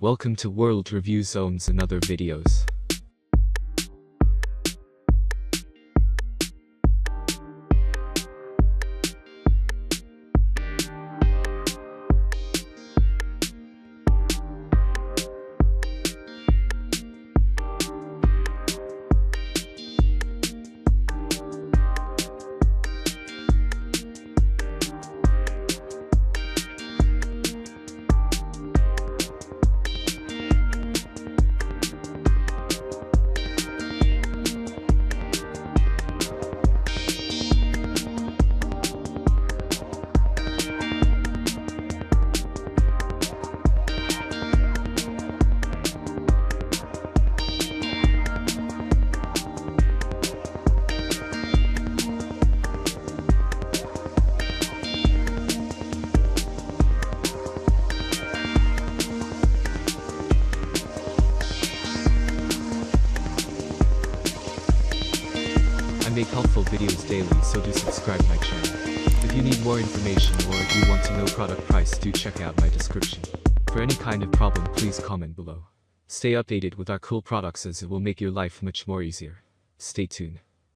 Welcome to World Review Zones and other videos. I make helpful videos daily, so do subscribe my channel. If you need more information or if you want to know product price, do check out my description. For any kind of problem, please comment below. Stay updated with our cool products as it will make your life much more easier. Stay tuned.